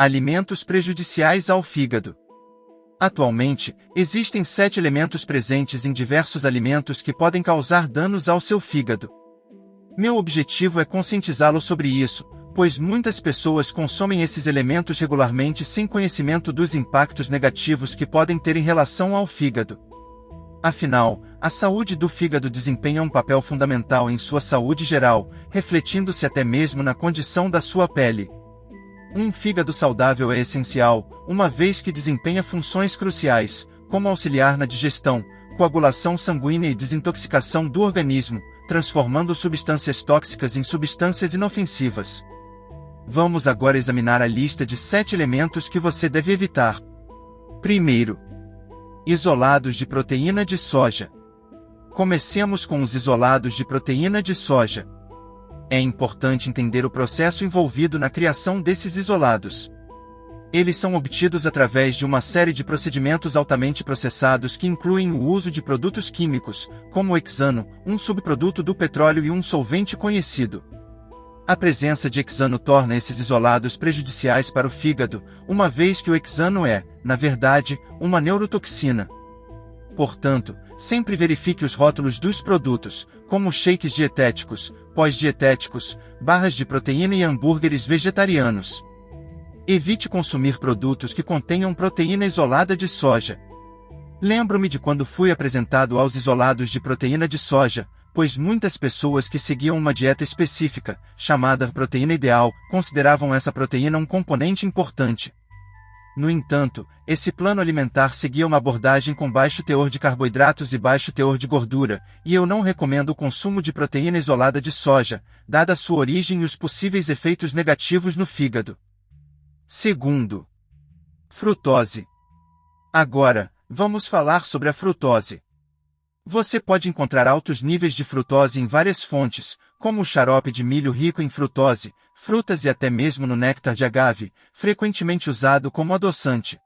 Alimentos prejudiciais ao fígado. Atualmente, existem 7 elementos presentes em diversos alimentos que podem causar danos ao seu fígado. Meu objetivo é conscientizá-lo sobre isso, pois muitas pessoas consomem esses elementos regularmente sem conhecimento dos impactos negativos que podem ter em relação ao fígado. Afinal, a saúde do fígado desempenha um papel fundamental em sua saúde geral, refletindo-se até mesmo na condição da sua pele. Um fígado saudável é essencial, uma vez que desempenha funções cruciais, como auxiliar na digestão, coagulação sanguínea e desintoxicação do organismo, transformando substâncias tóxicas em substâncias inofensivas. Vamos agora examinar a lista de 7 elementos que você deve evitar. Primeiro, isolados de proteína de soja. Comecemos com os isolados de proteína de soja. É importante entender o processo envolvido na criação desses isolados. Eles são obtidos através de uma série de procedimentos altamente processados que incluem o uso de produtos químicos, como o hexano, um subproduto do petróleo e um solvente conhecido. A presença de hexano torna esses isolados prejudiciais para o fígado, uma vez que o hexano é, na verdade, uma neurotoxina. Portanto, sempre verifique os rótulos dos produtos, como shakes dietéticos, pós-dietéticos, barras de proteína e hambúrgueres vegetarianos. Evite consumir produtos que contenham proteína isolada de soja. Lembro-me de quando fui apresentado aos isolados de proteína de soja, pois muitas pessoas que seguiam uma dieta específica, chamada proteína ideal, consideravam essa proteína um componente importante. No entanto, esse plano alimentar seguia uma abordagem com baixo teor de carboidratos e baixo teor de gordura, e eu não recomendo o consumo de proteína isolada de soja, dada sua origem e os possíveis efeitos negativos no fígado. Segundo, frutose. Agora, vamos falar sobre a frutose. Você pode encontrar altos níveis de frutose em várias fontes, como o xarope de milho rico em frutose, frutas e até mesmo no néctar de agave, frequentemente usado como adoçante.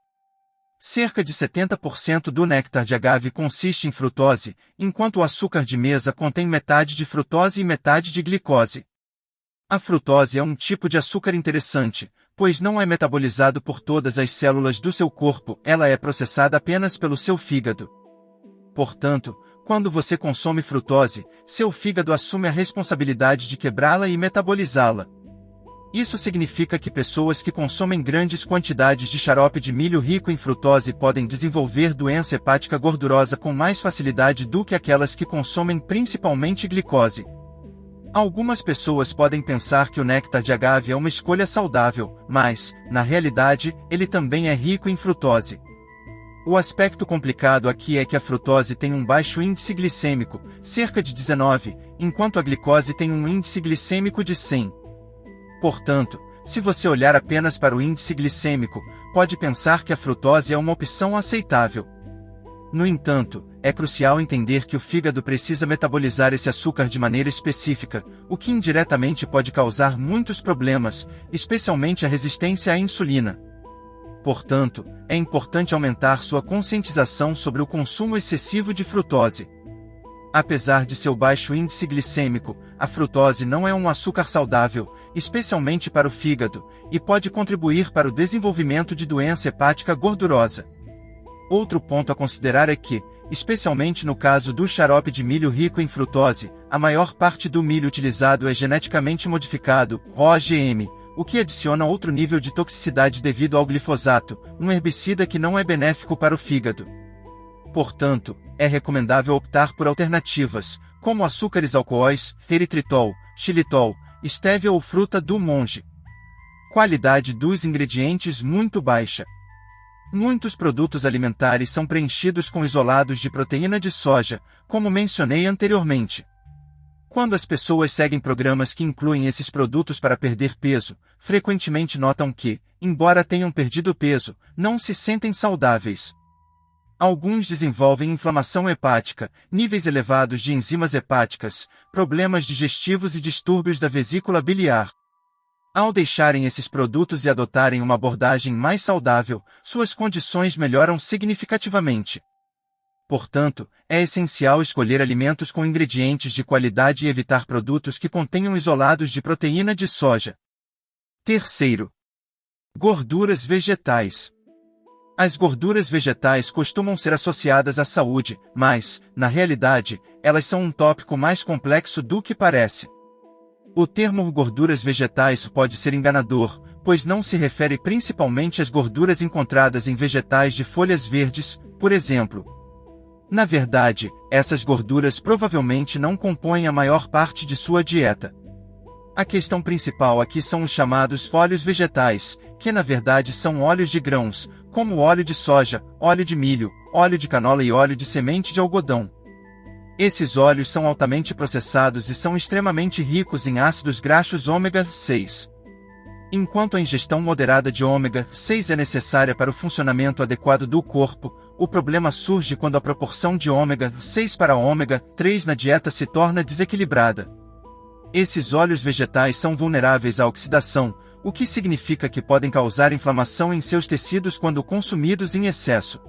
Cerca de 70% do néctar de agave consiste em frutose, enquanto o açúcar de mesa contém metade de frutose e metade de glicose. A frutose é um tipo de açúcar interessante, pois não é metabolizado por todas as células do seu corpo, ela é processada apenas pelo seu fígado. Portanto, quando você consome frutose, seu fígado assume a responsabilidade de quebrá-la e metabolizá-la. Isso significa que pessoas que consomem grandes quantidades de xarope de milho rico em frutose podem desenvolver doença hepática gordurosa com mais facilidade do que aquelas que consomem principalmente glicose. Algumas pessoas podem pensar que o néctar de agave é uma escolha saudável, mas, na realidade, ele também é rico em frutose. O aspecto complicado aqui é que a frutose tem um baixo índice glicêmico, cerca de 19, enquanto a glicose tem um índice glicêmico de 100. Portanto, se você olhar apenas para o índice glicêmico, pode pensar que a frutose é uma opção aceitável. No entanto, é crucial entender que o fígado precisa metabolizar esse açúcar de maneira específica, o que indiretamente pode causar muitos problemas, especialmente a resistência à insulina. Portanto, é importante aumentar sua conscientização sobre o consumo excessivo de frutose. Apesar de seu baixo índice glicêmico, a frutose não é um açúcar saudável, especialmente para o fígado, e pode contribuir para o desenvolvimento de doença hepática gordurosa. Outro ponto a considerar é que, especialmente no caso do xarope de milho rico em frutose, a maior parte do milho utilizado é geneticamente modificado, OGM, o que adiciona outro nível de toxicidade devido ao glifosato, um herbicida que não é benéfico para o fígado. Portanto, é recomendável optar por alternativas, como açúcares alcoóis, eritritol, xilitol, estévia ou fruta do monge. Qualidade dos ingredientes muito baixa. Muitos produtos alimentares são preenchidos com isolados de proteína de soja, como mencionei anteriormente. Quando as pessoas seguem programas que incluem esses produtos para perder peso, frequentemente notam que, embora tenham perdido peso, não se sentem saudáveis. Alguns desenvolvem inflamação hepática, níveis elevados de enzimas hepáticas, problemas digestivos e distúrbios da vesícula biliar. Ao deixarem esses produtos e adotarem uma abordagem mais saudável, suas condições melhoram significativamente. Portanto, é essencial escolher alimentos com ingredientes de qualidade e evitar produtos que contenham isolados de proteína de soja. Terceiro, Gorduras vegetais. As gorduras vegetais costumam ser associadas à saúde, mas, na realidade, elas são um tópico mais complexo do que parece. O termo gorduras vegetais pode ser enganador, pois não se refere principalmente às gorduras encontradas em vegetais de folhas verdes, por exemplo. Na verdade, essas gorduras provavelmente não compõem a maior parte de sua dieta. A questão principal aqui são os chamados óleos vegetais, que na verdade são óleos de grãos, como óleo de soja, óleo de milho, óleo de canola e óleo de semente de algodão. Esses óleos são altamente processados e são extremamente ricos em ácidos graxos ômega 6. Enquanto a ingestão moderada de ômega 6 é necessária para o funcionamento adequado do corpo, o problema surge quando a proporção de ômega 6 para ômega 3 na dieta se torna desequilibrada. Esses óleos vegetais são vulneráveis à oxidação, o que significa que podem causar inflamação em seus tecidos quando consumidos em excesso.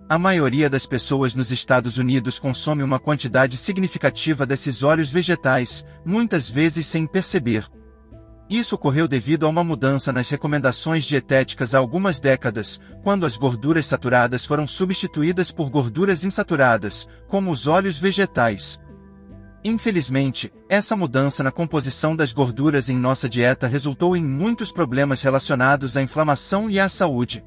A maioria das pessoas nos Estados Unidos consome uma quantidade significativa desses óleos vegetais, muitas vezes sem perceber. Isso ocorreu devido a uma mudança nas recomendações dietéticas há algumas décadas, quando as gorduras saturadas foram substituídas por gorduras insaturadas, como os óleos vegetais. Infelizmente, essa mudança na composição das gorduras em nossa dieta resultou em muitos problemas relacionados à inflamação e à saúde.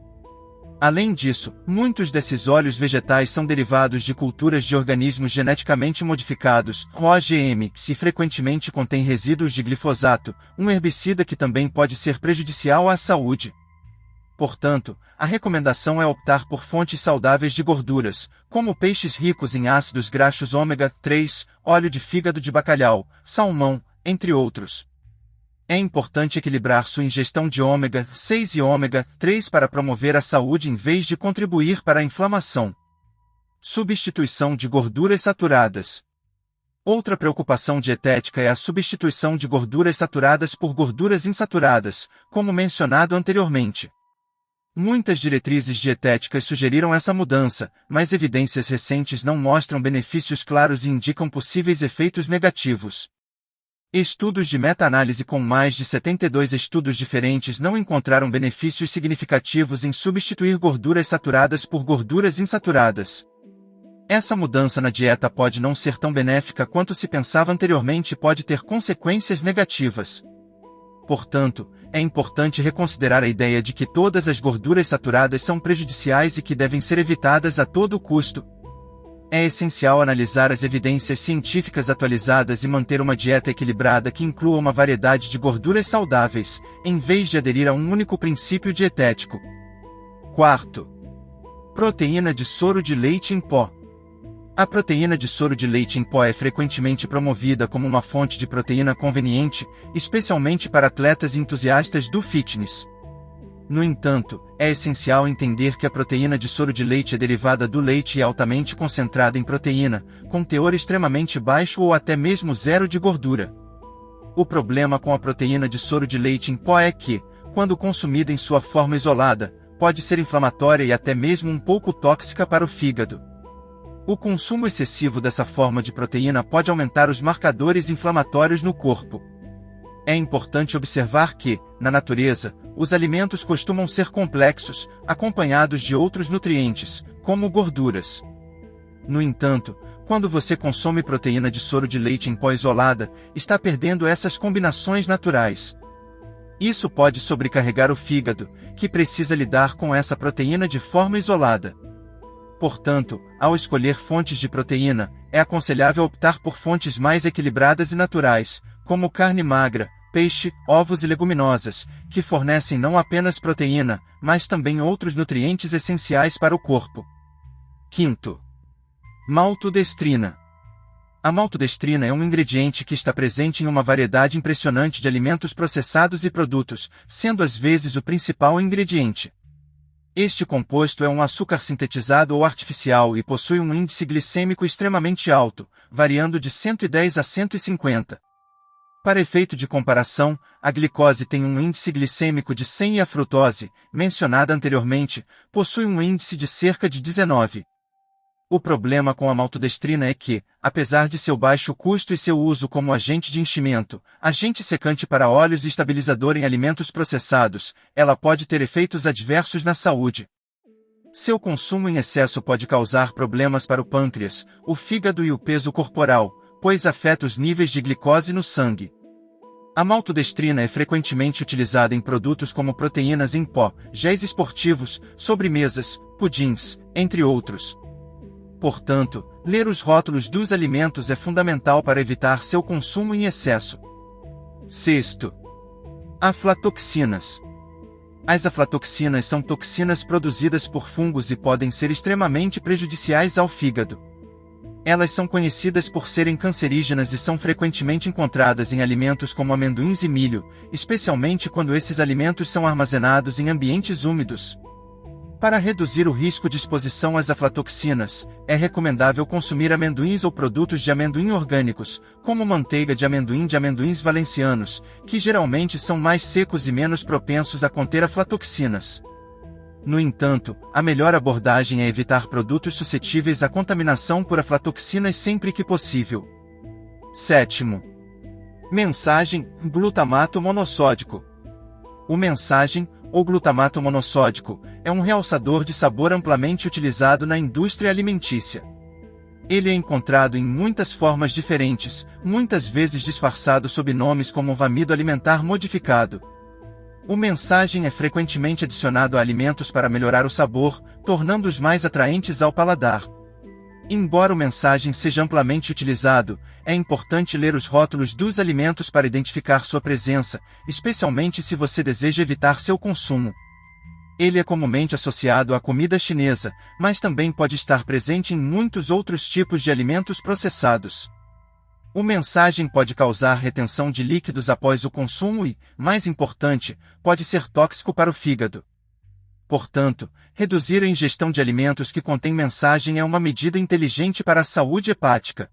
Além disso, muitos desses óleos vegetais são derivados de culturas de organismos geneticamente modificados, OGM, e frequentemente contêm resíduos de glifosato, um herbicida que também pode ser prejudicial à saúde. Portanto, a recomendação é optar por fontes saudáveis de gorduras, como peixes ricos em ácidos graxos ômega 3, óleo de fígado de bacalhau, salmão, entre outros. É importante equilibrar sua ingestão de ômega 6 e ômega 3 para promover a saúde em vez de contribuir para a inflamação. Substituição de gorduras saturadas. Outra preocupação dietética é a substituição de gorduras saturadas por gorduras insaturadas, como mencionado anteriormente. Muitas diretrizes dietéticas sugeriram essa mudança, mas evidências recentes não mostram benefícios claros e indicam possíveis efeitos negativos. Estudos de meta-análise com mais de 72 estudos diferentes não encontraram benefícios significativos em substituir gorduras saturadas por gorduras insaturadas. Essa mudança na dieta pode não ser tão benéfica quanto se pensava anteriormente e pode ter consequências negativas. Portanto, é importante reconsiderar a ideia de que todas as gorduras saturadas são prejudiciais e que devem ser evitadas a todo custo. É essencial analisar as evidências científicas atualizadas e manter uma dieta equilibrada que inclua uma variedade de gorduras saudáveis, em vez de aderir a um único princípio dietético. Quarto, proteína de soro de leite em pó. A proteína de soro de leite em pó é frequentemente promovida como uma fonte de proteína conveniente, especialmente para atletas e entusiastas do fitness. No entanto, é essencial entender que a proteína de soro de leite é derivada do leite e é altamente concentrada em proteína, com teor extremamente baixo ou até mesmo zero de gordura. O problema com a proteína de soro de leite em pó é que, quando consumida em sua forma isolada, pode ser inflamatória e até mesmo um pouco tóxica para o fígado. O consumo excessivo dessa forma de proteína pode aumentar os marcadores inflamatórios no corpo. É importante observar que, na natureza, os alimentos costumam ser complexos, acompanhados de outros nutrientes, como gorduras. No entanto, quando você consome proteína de soro de leite em pó isolada, está perdendo essas combinações naturais. Isso pode sobrecarregar o fígado, que precisa lidar com essa proteína de forma isolada. Portanto, ao escolher fontes de proteína, é aconselhável optar por fontes mais equilibradas e naturais, como carne magra, peixe, ovos e leguminosas, que fornecem não apenas proteína, mas também outros nutrientes essenciais para o corpo. Quinto, maltodestrina. A maltodestrina é um ingrediente que está presente em uma variedade impressionante de alimentos processados e produtos, sendo às vezes o principal ingrediente. Este composto é um açúcar sintetizado ou artificial e possui um índice glicêmico extremamente alto, variando de 110 a 150. Para efeito de comparação, a glicose tem um índice glicêmico de 100 e a frutose, mencionada anteriormente, possui um índice de cerca de 19. O problema com a maltodestrina é que, apesar de seu baixo custo e seu uso como agente de enchimento, agente secante para óleos e estabilizador em alimentos processados, ela pode ter efeitos adversos na saúde. Seu consumo em excesso pode causar problemas para o pâncreas, o fígado e o peso corporal, pois afeta os níveis de glicose no sangue. A maltodestrina é frequentemente utilizada em produtos como proteínas em pó, géis esportivos, sobremesas, pudins, entre outros. Portanto, ler os rótulos dos alimentos é fundamental para evitar seu consumo em excesso. Sexto, aflatoxinas. As aflatoxinas são toxinas produzidas por fungos e podem ser extremamente prejudiciais ao fígado. Elas são conhecidas por serem cancerígenas e são frequentemente encontradas em alimentos como amendoins e milho, especialmente quando esses alimentos são armazenados em ambientes úmidos. Para reduzir o risco de exposição às aflatoxinas, é recomendável consumir amendoins ou produtos de amendoim orgânicos, como manteiga de amendoins valencianos, que geralmente são mais secos e menos propensos a conter aflatoxinas. No entanto, a melhor abordagem é evitar produtos suscetíveis à contaminação por aflatoxinas sempre que possível. Sétimo. Mensagem: glutamato monossódico. O mensagem, ou glutamato monossódico, é um realçador de sabor amplamente utilizado na indústria alimentícia. Ele é encontrado em muitas formas diferentes, muitas vezes disfarçado sob nomes como amido alimentar modificado. O mensagem é frequentemente adicionado a alimentos para melhorar o sabor, tornando-os mais atraentes ao paladar. Embora o mensagem seja amplamente utilizado, é importante ler os rótulos dos alimentos para identificar sua presença, especialmente se você deseja evitar seu consumo. Ele é comumente associado à comida chinesa, mas também pode estar presente em muitos outros tipos de alimentos processados. O mensagem pode causar retenção de líquidos após o consumo e, mais importante, pode ser tóxico para o fígado. Portanto, reduzir a ingestão de alimentos que contêm mensagem é uma medida inteligente para a saúde hepática.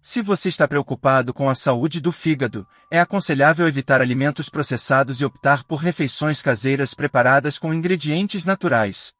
Se você está preocupado com a saúde do fígado, é aconselhável evitar alimentos processados e optar por refeições caseiras preparadas com ingredientes naturais.